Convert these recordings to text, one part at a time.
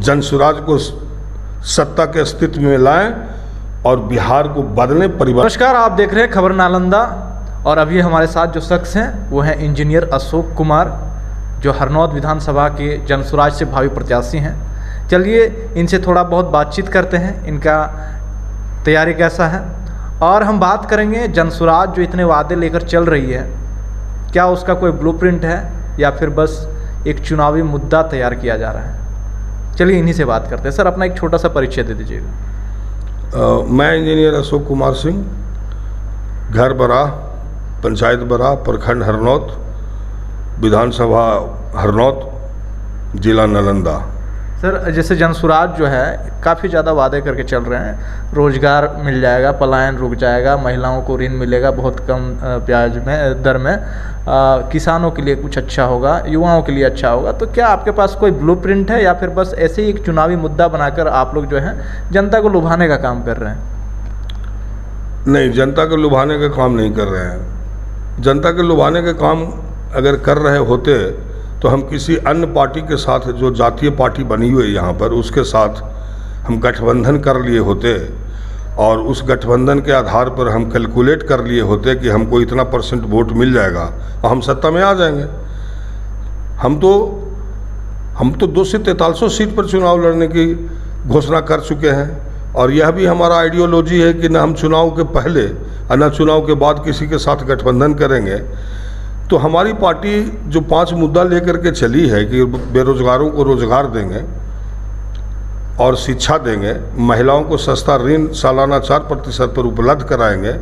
जनसुराज को सत्ता के अस्तित्व में लाएं और बिहार को बदलें। नमस्कार, आप देख रहे हैं खबर नालंदा और अभी हमारे साथ जो शख्स हैं वो हैं इंजीनियर अशोक कुमार, जो हरनौत विधानसभा के जनसुराज से भावी प्रत्याशी हैं। चलिए इनसे थोड़ा बहुत बातचीत करते हैं, इनका तैयारी कैसा है, और हम बात करेंगे जनसुराज जो इतने वादे लेकर चल रही है, क्या उसका कोई ब्लूप्रिंट है या फिर बस एक चुनावी मुद्दा तैयार किया जा रहा है। चलिए इन्हीं से बात करते हैं। सर, अपना एक छोटा सा परिचय दे दीजिएगा। मैं इंजीनियर अशोक कुमार सिंह, घर बरा, पंचायत बरा, प्रखंड हरनौत, विधानसभा हरनौत, जिला नालंदा। सर, जैसे जनसुराज जो है काफ़ी ज़्यादा वादे करके चल रहे हैं, रोज़गार मिल जाएगा, पलायन रुक जाएगा, महिलाओं को ऋण मिलेगा बहुत कम ब्याज में, दर में, किसानों के लिए कुछ अच्छा होगा, युवाओं के लिए अच्छा होगा। तो क्या आपके पास कोई ब्लूप्रिंट है या फिर बस ऐसे ही एक चुनावी मुद्दा बनाकर आप लोग जो है जनता को लुभाने का काम कर रहे हैं? नहीं, जनता को लुभाने का काम नहीं कर रहे हैं। जनता के लुभाने का काम अगर कर रहे होते तो हम किसी अन्य पार्टी के साथ, जो जातीय पार्टी बनी हुई है यहाँ पर, उसके साथ हम गठबंधन कर लिए होते और उस गठबंधन के आधार पर हम कैलकुलेट कर लिए होते कि हमको इतना % वोट मिल जाएगा और हम सत्ता में आ जाएंगे। हम तो 200 से 4300 सीट पर चुनाव लड़ने की घोषणा कर चुके हैं और यह भी हमारा आइडियोलॉजी है कि न हम चुनाव के पहले और न चुनाव के बाद किसी के साथ गठबंधन करेंगे। तो हमारी पार्टी जो 5 मुद्दा लेकर के चली है कि बेरोजगारों को रोजगार देंगे और शिक्षा देंगे, महिलाओं को सस्ता ऋण सालाना 4% पर उपलब्ध कराएंगे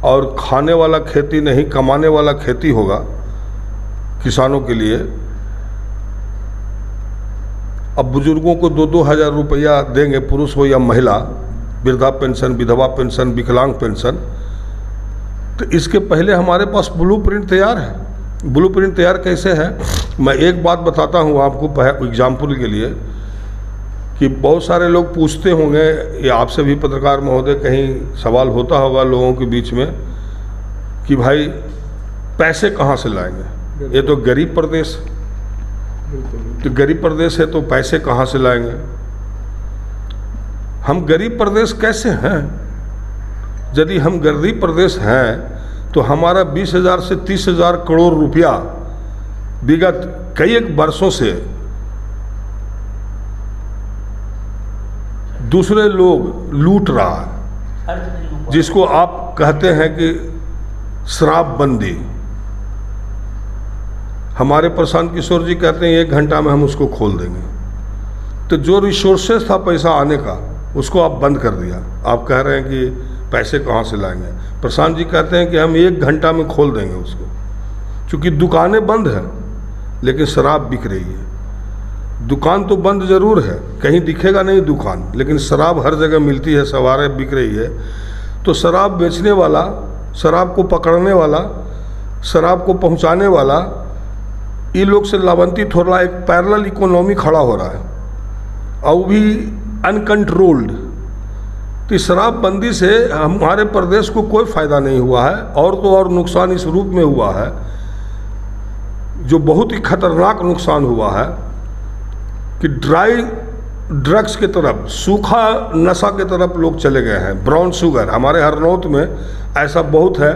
और खाने वाला खेती नहीं कमाने वाला खेती होगा किसानों के लिए। अब बुजुर्गों को 2-2 हज़ार रुपया देंगे, पुरुष हो या महिला, वृद्धा पेंशन, विधवा पेंशन, विकलांग पेंशन। तो इसके पहले हमारे पास ब्लूप्रिंट तैयार है। ब्लूप्रिंट तैयार कैसे है, मैं एक बात बताता हूँ आपको एग्जाम्पल के लिए, कि बहुत सारे लोग पूछते होंगे, या आपसे भी पत्रकार महोदय कहीं सवाल होता होगा लोगों के बीच में, कि भाई पैसे कहाँ से लाएंगे, ये तो गरीब प्रदेश, तो गरीब प्रदेश है तो पैसे कहाँ से लाएंगे। हम गरीब प्रदेश कैसे हैं? यदि हम गरीब प्रदेश हैं तो हमारा 20,000 से 30,000 करोड़ रुपया विगत कई एक वर्षों से दूसरे लोग लूट रहा है, जिसको आप कहते हैं कि शराबबंदी। हमारे प्रशांत किशोर जी कहते हैं 1 घंटा में हम उसको खोल देंगे। तो जो रिसोर्सेस था पैसा आने का, उसको आप बंद कर दिया। आप कह रहे हैं कि पैसे कहाँ से लाएंगे। प्रशांत जी कहते हैं कि हम 1 घंटा में खोल देंगे उसको, क्योंकि दुकानें बंद हैं लेकिन शराब बिक रही है। दुकान तो बंद जरूर है, कहीं दिखेगा नहीं दुकान, लेकिन शराब हर जगह मिलती है, सवारें बिक रही है। तो शराब बेचने वाला, शराब को पकड़ने वाला, शराब को पहुंचाने वाला, ये लोग से लाभान्वित हो रहा है। एक पैरेलल इकोनॉमी खड़ा हो रहा है और वो भी अनकंट्रोल्ड। तो शराबबंदी से हमारे प्रदेश को कोई फ़ायदा नहीं हुआ है, और तो और नुकसान इस रूप में हुआ है, जो बहुत ही खतरनाक नुकसान हुआ है, कि ड्राई ड्रग्स की तरफ, सूखा नशा की तरफ लोग चले गए हैं। ब्राउन शुगर, हमारे हरनौत में ऐसा बहुत है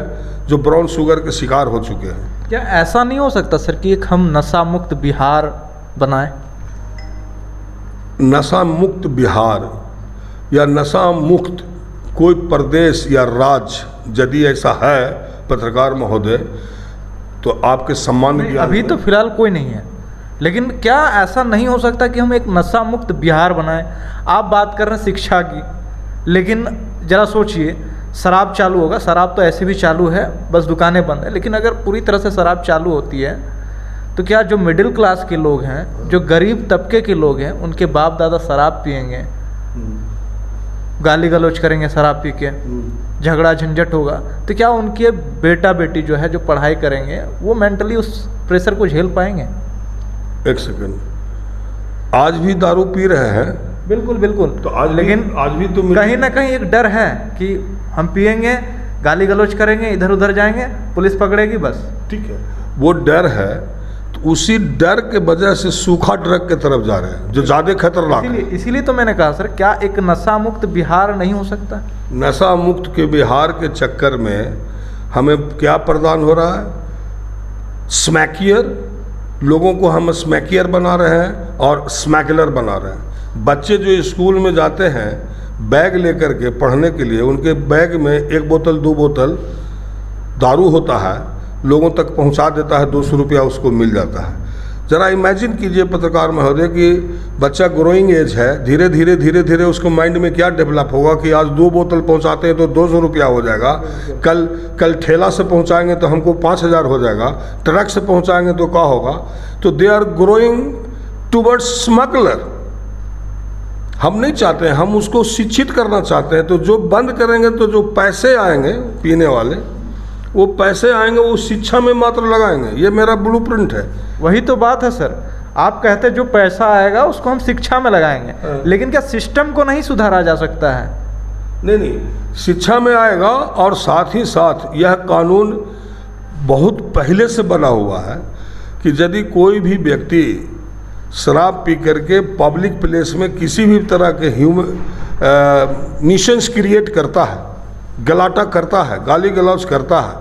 जो ब्राउन शुगर के शिकार हो चुके हैं। क्या ऐसा नहीं हो सकता सर कि एक हम नशा मुक्त बिहार बनाएं? नशा मुक्त बिहार या नशा मुक्त कोई प्रदेश या राज्य यदि ऐसा है पत्रकार महोदय, तो आपके सम्मान की अभी तो फिलहाल कोई नहीं है, लेकिन क्या ऐसा नहीं हो सकता कि हम एक नशा मुक्त बिहार बनाएं? आप बात कर रहे हैं शिक्षा की, लेकिन जरा सोचिए, शराब चालू होगा, शराब तो ऐसे भी चालू है, बस दुकानें बंद है, लेकिन अगर पूरी तरह से शराब चालू होती है तो क्या जो मिडिल क्लास के लोग हैं, जो गरीब तबके के लोग हैं, उनके बाप दादा शराब पिएंगे, गाली गलौज करेंगे शराब पी के, झगड़ा झंझट होगा, तो क्या उनके बेटा बेटी जो है जो पढ़ाई करेंगे वो मेंटली उस प्रेशर को झेल पाएंगे? 1 सेकंड, आज भी दारू पी रहे हैं, बिल्कुल बिल्कुल, तो आज भी तो कहीं ना कहीं एक डर है कि हम पिएंगे, गाली गलौज करेंगे, इधर उधर जाएंगे, पुलिस पकड़ेगी, बस। ठीक है, वो डर है, तो तो उसी डर के वजह से सूखा ड्रग के तरफ जा रहे हैं जो ज़्यादा खतरनाक है। इसीलिए तो मैंने कहा सर, क्या एक नशा मुक्त बिहार नहीं हो सकता? नशा मुक्त के बिहार के चक्कर में हमें क्या प्रदान हो रहा है? स्मैकियर, लोगों को हम स्मैकियर बना रहे हैं और स्मैगलर बना रहे हैं। बच्चे जो स्कूल में जाते हैं बैग लेकर के पढ़ने के लिए, उनके बैग में 1 बोतल 2 बोतल दारू होता है, लोगों तक पहुंचा देता है, 200 रुपया उसको मिल जाता है। ज़रा इमेजिन कीजिए पत्रकार महोदय कि बच्चा ग्रोइंग एज है, धीरे धीरे उसको माइंड में क्या डेवलप होगा कि आज 2 बोतल पहुंचाते हैं तो 200 रुपया हो जाएगा, कल ठेला से पहुंचाएंगे तो हमको 5000 हो जाएगा, ट्रक से पहुंचाएंगे तो क्या होगा। तो they are growing towards smuggler. हम नहीं चाहते हैं, हम उसको शिक्षित करना चाहते हैं। तो जो बंद करेंगे तो जो पैसे आएंगे पीने वाले, वो पैसे आएंगे वो शिक्षा में मात्र लगाएंगे। ये मेरा ब्लूप्रिंट है। वही तो बात है सर, आप कहते हैं जो पैसा आएगा उसको हम शिक्षा में लगाएंगे, लेकिन क्या सिस्टम को नहीं सुधारा जा सकता है? नहीं, शिक्षा में आएगा और साथ ही साथ यह कानून बहुत पहले से बना हुआ है कि यदि कोई भी व्यक्ति शराब पी करके पब्लिक प्लेस में किसी भी तरह के न्यूसेंस क्रिएट करता है, गलाटा करता है, गाली गलौज करता है,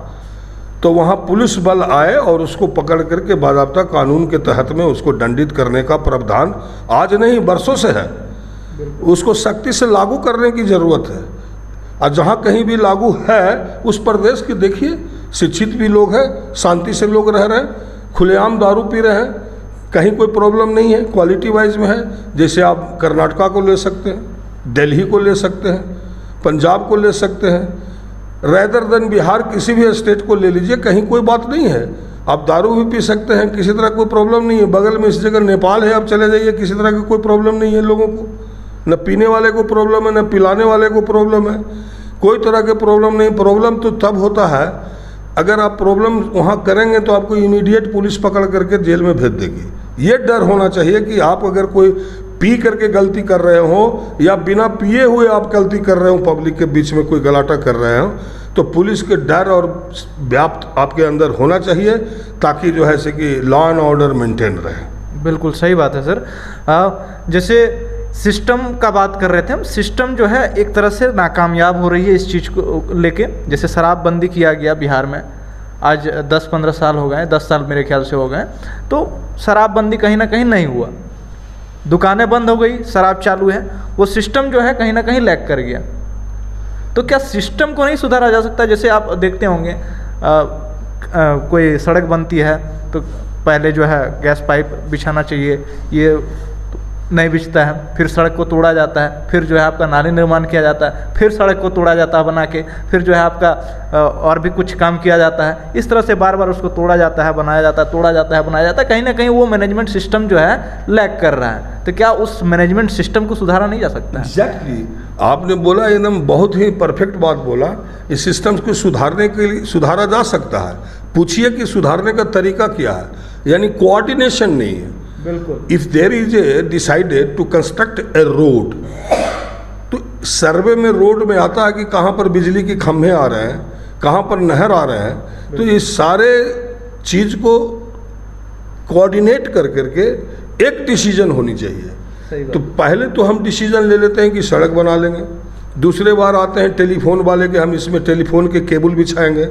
तो वहाँ पुलिस बल आए और उसको पकड़ करके बाज़ाब्ता कानून के तहत में उसको दंडित करने का प्रावधान आज नहीं बरसों से है। उसको सख्ती से लागू करने की ज़रूरत है। और जहाँ कहीं भी लागू है उस प्रदेश के देखिए, शिक्षित भी लोग हैं, शांति से लोग रह रहे हैं, खुलेआम दारू पी रहे हैं, कहीं कोई प्रॉब्लम नहीं है, क्वालिटी वाइज में है। जैसे आप कर्नाटका को ले सकते हैं, दिल्ली को ले सकते हैं, पंजाब को ले सकते हैं, रैदर देन बिहार किसी भी स्टेट को ले लीजिए, कहीं कोई बात नहीं है। आप दारू भी पी सकते हैं, किसी तरह कोई प्रॉब्लम नहीं है। बगल में इस जगह नेपाल है, आप चले जाइए, किसी तरह की कोई प्रॉब्लम नहीं है लोगों को। न पीने वाले को प्रॉब्लम है, न पिलाने वाले को प्रॉब्लम है, कोई तरह के प्रॉब्लम नहीं। प्रॉब्लम तो तब होता है अगर आप प्रॉब्लम वहाँ करेंगे तो आपको इमीडिएट पुलिस पकड़ करके जेल में भेज देगी। ये डर होना चाहिए कि आप अगर कोई पी करके गलती कर रहे हो या बिना पिए हुए आप गलती कर रहे हो, पब्लिक के बीच में कोई गलाटा कर रहे हो, तो पुलिस के डर और व्याप्त आपके अंदर होना चाहिए ताकि जो है से कि लॉ एंड ऑर्डर मेंटेन रहे। बिल्कुल सही बात है सर। जैसे सिस्टम का बात कर रहे थे हम, सिस्टम जो है एक तरह से नाकामयाब हो रही है इस चीज़ को लेके। जैसे शराबबंदी किया गया बिहार में, आज 10-15 साल हो गए, 10 साल मेरे ख्याल से हो गए, तो शराबबंदी कहीं ना कहीं नहीं हुआ, दुकानें बंद हो गई, शराब चालू है, वो सिस्टम जो है कहीं ना कहीं लैग कर गया। तो क्या सिस्टम को नहीं सुधारा जा सकता? जैसे आप देखते होंगे कोई सड़क बनती है तो पहले जो है गैस पाइप बिछाना चाहिए, ये नहीं बिछता है, फिर सड़क को तोड़ा जाता है, फिर जो है आपका नाली निर्माण किया जाता है, फिर सड़क को तोड़ा जाता है बना के, फिर जो है आपका और भी कुछ काम किया जाता है। इस तरह से बार बार उसको तोड़ा जाता है, बनाया जाता है, तोड़ा जाता है, बनाया जाता है। कहीं ना कहीं वो मैनेजमेंट सिस्टम जो है लैग कर रहा है। तो क्या उस मैनेजमेंट सिस्टम को सुधारा नहीं जा सकता है? एग्जैक्टली, आपने बोला एकदम बहुत ही परफेक्ट बात बोला। इस सिस्टम को सुधारने के लिए सुधारा जा सकता है। पूछिए कि सुधारने का तरीका क्या है, यानी कोऑर्डिनेशन नहीं है। बिल्कुल। If there is a decided to construct a road, तो सर्वे में रोड में आता है कि कहाँ पर बिजली के खंभे आ रहे हैं, कहाँ पर नहर आ रहे हैं। तो ये सारे चीज़ को कोऑर्डिनेट कर करके एक डिसीजन होनी चाहिए। तो पहले तो हम डिसीजन ले लेते हैं कि सड़क बना लेंगे, दूसरे बार आते हैं टेलीफोन वाले के हम इसमें टेलीफोन के केबल बिछाएंगे,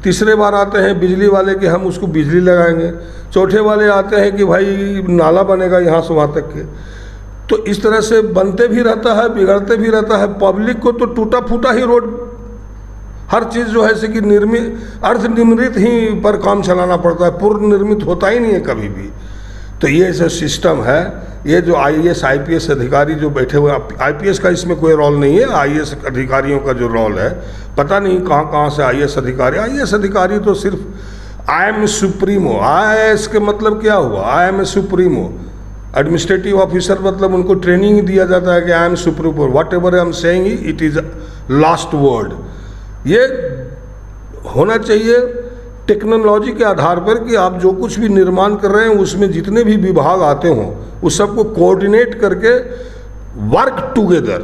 तीसरे बार आते हैं बिजली वाले के हम उसको बिजली लगाएंगे, चौथे वाले आते हैं कि भाई नाला बनेगा यहाँ से वहाँ तक के। तो इस तरह से बनते भी रहता है, बिगड़ते भी रहता है। पब्लिक को तो टूटा फूटा ही रोड, हर चीज़ जो है से कि अर्ध निर्मित ही पर काम चलाना पड़ता है, पूर्ण निर्मित होता ही नहीं है कभी भी। तो ये जो सिस्टम है, ये जो IAS IPS अधिकारी जो बैठे हुए, IPS का इसमें कोई रोल नहीं है, IAS अधिकारियों का जो रोल है, पता नहीं कहाँ से IAS अधिकारी तो सिर्फ आई एम सुप्रीमो। IAS के मतलब क्या हुआ? I am a supremo. Administrative officer मतलब उनको ट्रेनिंग दिया जाता है कि I am supremo, whatever I am saying it is last word. ये होना चाहिए टेक्नोलॉजी के आधार पर कि आप जो कुछ भी निर्माण कर रहे हैं उसमें जितने भी विभाग आते हों उस सबको कोऑर्डिनेट करके वर्क टुगेदर,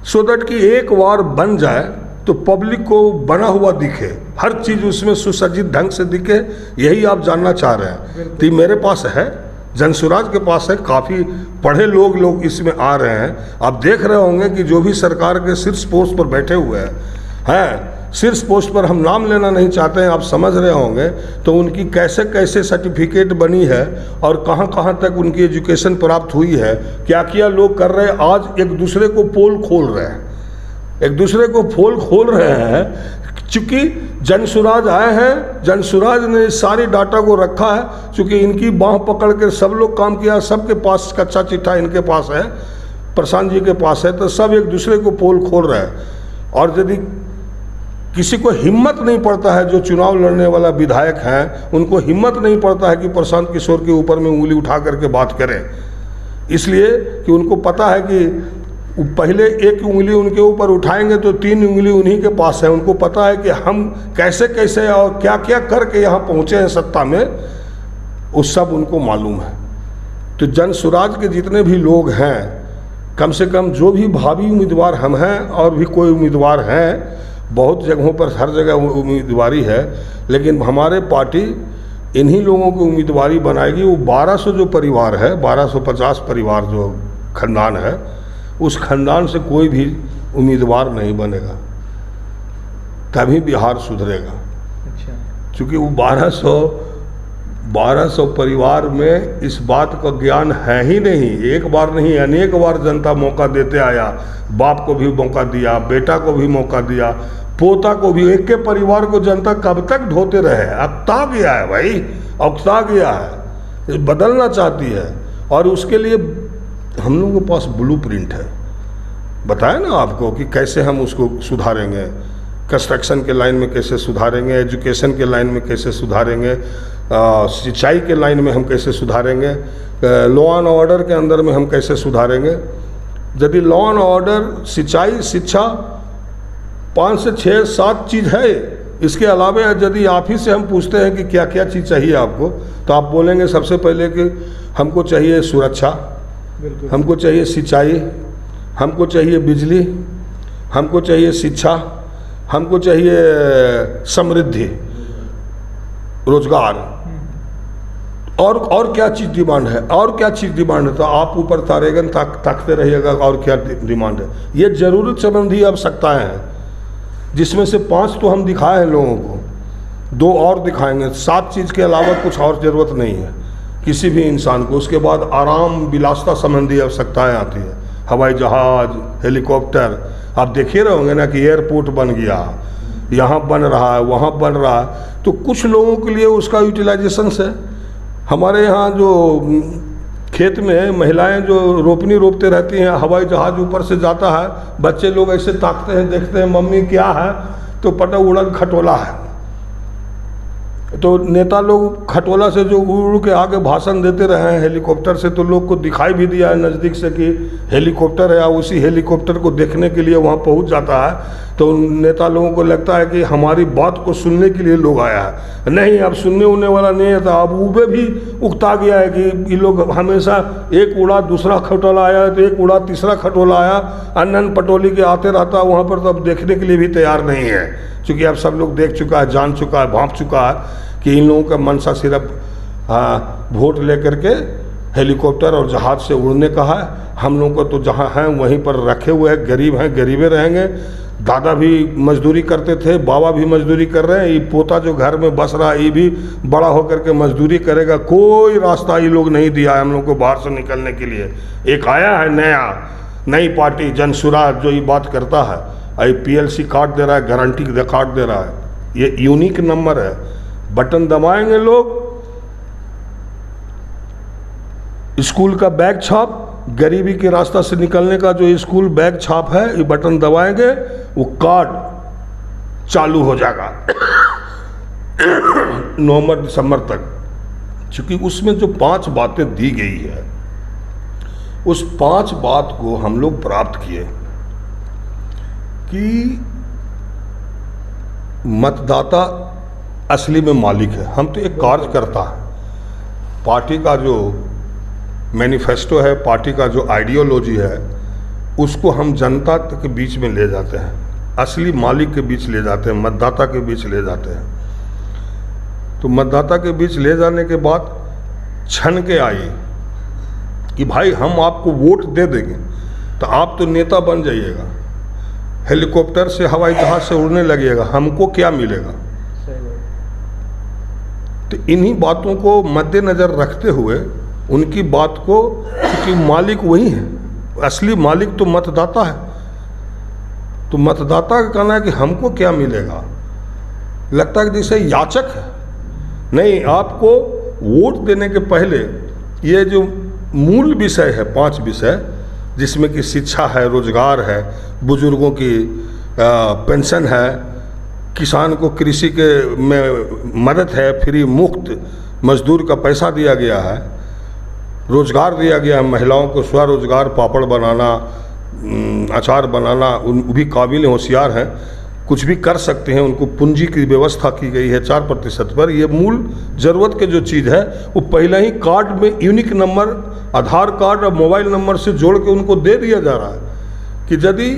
सो दैट कि एक बार बन जाए तो पब्लिक को बना हुआ दिखे, हर चीज़ उसमें सुसज्जित ढंग से दिखे, यही आप जानना चाह रहे हैं। तो मेरे पास है, जनसुराज के पास है, काफ़ी पढ़े लोग इसमें आ रहे हैं। आप देख रहे होंगे कि जो भी सरकार के शीर्ष पोस्ट पर बैठे हुए हैं, शीर्ष पोस्ट पर हम नाम लेना नहीं चाहते हैं, आप समझ रहे होंगे, तो उनकी कैसे कैसे सर्टिफिकेट बनी है और कहाँ कहाँ तक उनकी एजुकेशन प्राप्त हुई है, क्या क्या लोग कर रहे हैं। आज एक दूसरे को पोल खोल रहे हैं, एक दूसरे को पोल खोल रहे हैं। चूँकि जनसुराज आए हैं, जनसुराज ने सारी डाटा को रखा है, चूँकि इनकी बाँह पकड़ के सब लोग काम किया, सबके पास कच्चा चिट्ठा इनके पास है, प्रशांत जी के पास है, तो सब एक दूसरे को पोल खोल रहे हैं। और यदि किसी को हिम्मत नहीं पड़ता है, जो चुनाव लड़ने वाला विधायक हैं, उनको हिम्मत नहीं पड़ता है कि प्रशांत किशोर के ऊपर में उंगली उठा करके बात करें, इसलिए कि उनको पता है कि पहले एक उंगली उनके ऊपर उठाएंगे तो 3 उंगली उन्हीं के पास है। उनको पता है कि हम कैसे कैसे और क्या क्या करके यहाँ पहुँचे हैं सत्ता में, उस सब उनको मालूम है। तो जनसुराज के जितने भी लोग हैं, कम से कम जो भी भावी उम्मीदवार हम हैं और भी कोई उम्मीदवार हैं, बहुत जगहों पर हर जगह उम्मीदवारी है, लेकिन हमारे पार्टी इन्हीं लोगों की उम्मीदवारी बनाएगी। वो 1200 जो परिवार है, 1250 परिवार जो खानदान है, उस खानदान से कोई भी उम्मीदवार नहीं बनेगा, तभी बिहार सुधरेगा। अच्छा। क्योंकि वो 1200 परिवार में इस बात का ज्ञान है ही नहीं। एक बार नहीं, अनेक बार जनता मौका देते आया, बाप को भी मौका दिया, बेटा को भी मौका दिया, पोता को भी। एक के परिवार को जनता कब तक ढोते रहे? अक्ता गया है भाई, अक्ता गया है, बदलना चाहती है। और उसके लिए हम लोगों के पास ब्लूप्रिंट है, बताया ना आपको कि कैसे हम उसको सुधारेंगे, कंस्ट्रक्शन के लाइन में कैसे सुधारेंगे, एजुकेशन के लाइन में कैसे सुधारेंगे, सिंचाई के लाइन में हम कैसे सुधारेंगे, लॉ एंड ऑर्डर के अंदर में हम कैसे सुधारेंगे। यदि लॉ एंड ऑर्डर, सिंचाई, शिक्षा 5 से 6 7 चीज़ है। इसके अलावा यदि आप ही से हम पूछते हैं कि क्या क्या चीज़ चाहिए आपको, तो आप बोलेंगे सबसे पहले कि हमको चाहिए सुरक्षा, हमको चाहिए सिंचाई, हमको चाहिए बिजली, हमको चाहिए शिक्षा, हमको चाहिए समृद्धि, रोजगार। और क्या चीज़ डिमांड है, और क्या चीज़ डिमांड है, तो आप ऊपर तारेगन ताकते रहिएगा और क्या डिमांड है। ये जरूरत संबंधी आवश्यकताएं हैं, जिसमें से 5 तो हम दिखाए हैं लोगों को, 2 और दिखाएंगे। 7 चीज़ के अलावा कुछ और ज़रूरत नहीं है किसी भी इंसान को। उसके बाद आराम विलासता संबंधी आवश्यकताएं आती है, हवाई जहाज़, हेलीकॉप्टर। आप देखिए रहे होंगे ना कि एयरपोर्ट बन गया, यहाँ बन रहा है, वहाँ बन रहा है, तो कुछ लोगों के लिए उसका यूटिलाइजेशन है। हमारे यहाँ जो खेत में महिलाएं जो रोपनी रोपते रहती हैं, हवाई जहाज़ ऊपर से जाता है, बच्चे लोग ऐसे ताकते हैं, देखते हैं मम्मी क्या है, तो पता उड़न खटोला है। तो नेता लोग खटोला से जो उड़ के आगे भाषण देते रहे हैं हेलीकॉप्टर से, तो लोग को दिखाई भी दिया है नज़दीक से कि हेलीकॉप्टर है, या उसी हेलीकॉप्टर को देखने के लिए वहाँ पहुँच जाता है। तो नेता लोगों को लगता है कि हमारी बात को सुनने के लिए लोग आया है। नहीं, अब सुनने उनने वाला नहीं था। अब ऊबे भी उकता गया है कि ये लोग हमेशा एक उड़ा दूसरा खटोला आया, तो एक उड़ा तीसरा खटोला आया, अन्न पटोली के आते रहता है वहाँ पर, तो अब देखने के लिए भी तैयार नहीं है। क्योंकि अब सब लोग देख चुका है, जान चुका है, भांप चुका है कि इन लोगों का मनसा सिर्फ वोट लेकर के हेलीकॉप्टर और जहाज़ से उड़ने का है। हम लोगों को तो जहाँ हैं वहीं पर रखे हुए हैं, गरीब हैं, गरीबे रहेंगे। दादा भी मजदूरी करते थे, बाबा भी मजदूरी कर रहे हैं, ये पोता जो घर में बस रहा है ये भी बड़ा होकर के मजदूरी करेगा। कोई रास्ता ये लोग नहीं दिया है हम लोग को बाहर से निकलने के लिए। एक आया है नई पार्टी जनसुराज, जो ये बात करता है, PLC कार्ड दे रहा है, गारंटी कार्ड दे रहा है, ये यूनिक नंबर है। बटन दबाएंगे लोग, स्कूल का बैग छाप, गरीबी के रास्ता से निकलने का जो स्कूल बैग छाप है, ये बटन दबाएंगे, वो कार्ड चालू हो जाएगा नवंबर दिसंबर तक। क्योंकि उसमें जो 5 बातें दी गई है, उस 5 बात को हम लोग प्राप्त किए कि मतदाता असली में मालिक है। हम तो एक कार्यकर्ता है। पार्टी का जो मैनिफेस्टो है, पार्टी का जो आइडियोलॉजी है, उसको हम जनता के बीच में ले जाते हैं। असली मालिक के बीच ले जाते हैं, मतदाता के बीच ले जाते हैं। तो मतदाता के बीच ले जाने के बाद छन के आई कि भाई हम आपको वोट दे देंगे तो आप तो नेता बन जाइएगा, हेलीकॉप्टर से हवाई जहाज से उड़ने लगेगा, हमको क्या मिलेगा। तो इन्हीं बातों को मद्देनज़र रखते हुए उनकी बात को, क्योंकि मालिक वही है, असली मालिक तो मतदाता है, तो मतदाता का कहना है कि हमको क्या मिलेगा, लगता है कि जैसे याचक है। नहीं, आपको वोट देने के पहले ये जो मूल विषय है 5 विषय, जिसमें कि शिक्षा है, रोजगार है, बुजुर्गों की पेंशन है, किसान को कृषि के में मदद है, फ्री मुफ्त मजदूर का पैसा दिया गया है, रोजगार दिया गया है, महिलाओं को स्वरोजगार, पापड़ बनाना, अचार बनाना, उन भी काबिल होशियार हैं, कुछ भी कर सकते हैं, उनको पूंजी की व्यवस्था की गई है 4% पर। ये मूल ज़रूरत के जो चीज़ है वो पहले ही कार्ड में यूनिक नंबर, आधार कार्ड और मोबाइल नंबर से जोड़ के उनको दे दिया जा रहा है कि यदि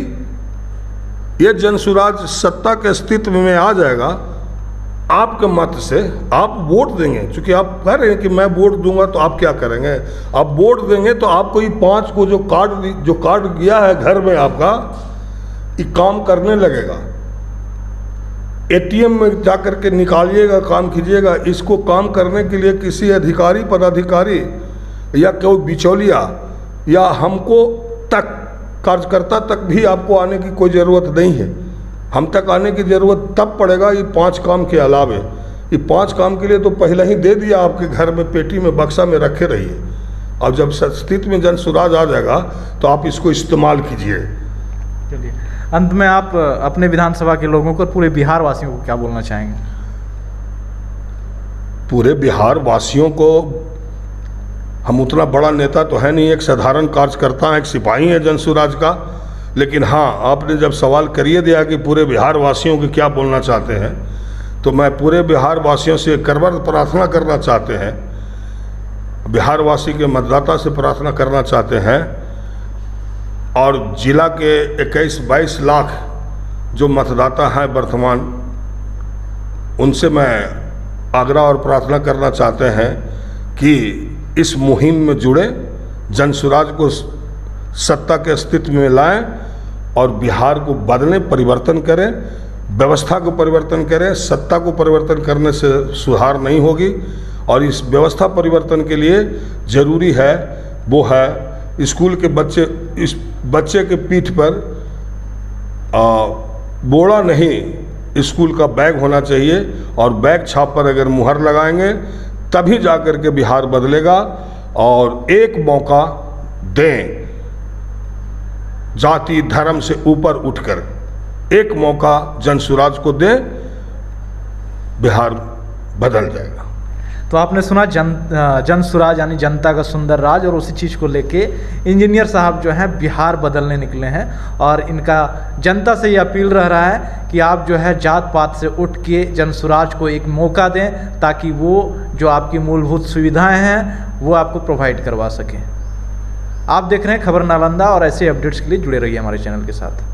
ये जनसुराज सत्ता के अस्तित्व में आ जाएगा, आपके मत से आप वोट देंगे, क्योंकि आप कह रहे हैं कि मैं वोट दूंगा तो आप क्या करेंगे, आप वोट देंगे तो आपको ये 5 को जो कार्ड गया है घर में आपका, ये काम करने लगेगा। एटीएम में जाकर के निकालिएगा, काम कीजिएगा। इसको काम करने के लिए किसी अधिकारी, पदाधिकारी या कोई बिचौलिया या हमको तक, कार्यकर्ता तक भी आपको आने की कोई ज़रूरत नहीं है। हम तक आने की ज़रूरत तब पड़ेगा ये 5 काम के अलावे। ये 5 काम के लिए तो पहले ही दे दिया, आपके घर में पेटी में, बक्सा में रखे रहिए। और जब अस्तित्व में जनसुराज आ जाएगा तो आप इसको इस्तेमाल कीजिए। चलिए, अंत में आप अपने विधानसभा के लोगों को, पूरे बिहार वासियों को क्या बोलना चाहेंगे? पूरे बिहार वासियों को, हम उतना बड़ा नेता तो है नहीं, एक साधारण कार्यकर्ता, एक सिपाही है जनसुराज का, लेकिन हाँ, आपने जब सवाल करिए दिया कि पूरे बिहार वासियों को क्या बोलना चाहते हैं, तो मैं पूरे बिहार वासियों से करवर प्रार्थना करना चाहते हैं, बिहार वासी के मतदाता से प्रार्थना करना चाहते हैं, और जिला के 21-22 लाख जो मतदाता हैं वर्तमान, उनसे मैं आग्रह और प्रार्थना करना चाहते हैं कि इस मुहिम में जुड़े, जनसुराज को सत्ता के अस्तित्व में लाएं और बिहार को बदलें, परिवर्तन करें, व्यवस्था को परिवर्तन करें। सत्ता को परिवर्तन करने से सुधार नहीं होगी, और इस व्यवस्था परिवर्तन के लिए ज़रूरी है वो है स्कूल के बच्चे, इस बच्चे के पीठ पर बोरा नहीं, स्कूल का बैग होना चाहिए, और बैग छाप पर अगर मुहर लगाएंगे तभी जाकर के बिहार बदलेगा। और एक मौका दें, जाति धर्म से ऊपर उठकर एक मौका जनसुराज को दें, बिहार बदल जाएगा। तो आपने सुना जनसुराज यानी जनता का सुंदर राज, और उसी चीज़ को लेके इंजीनियर साहब जो हैं बिहार बदलने निकले हैं। और इनका जनता से ये अपील रह रहा है कि आप जो है जात पात से उठ के जनसुराज को एक मौका दें, ताकि वो जो आपकी मूलभूत सुविधाएं हैं वो आपको प्रोवाइड करवा सकें। आप देख रहे हैं खबर नालंदा, और ऐसे अपडेट्स के लिए जुड़े रहिए हमारे चैनल के साथ।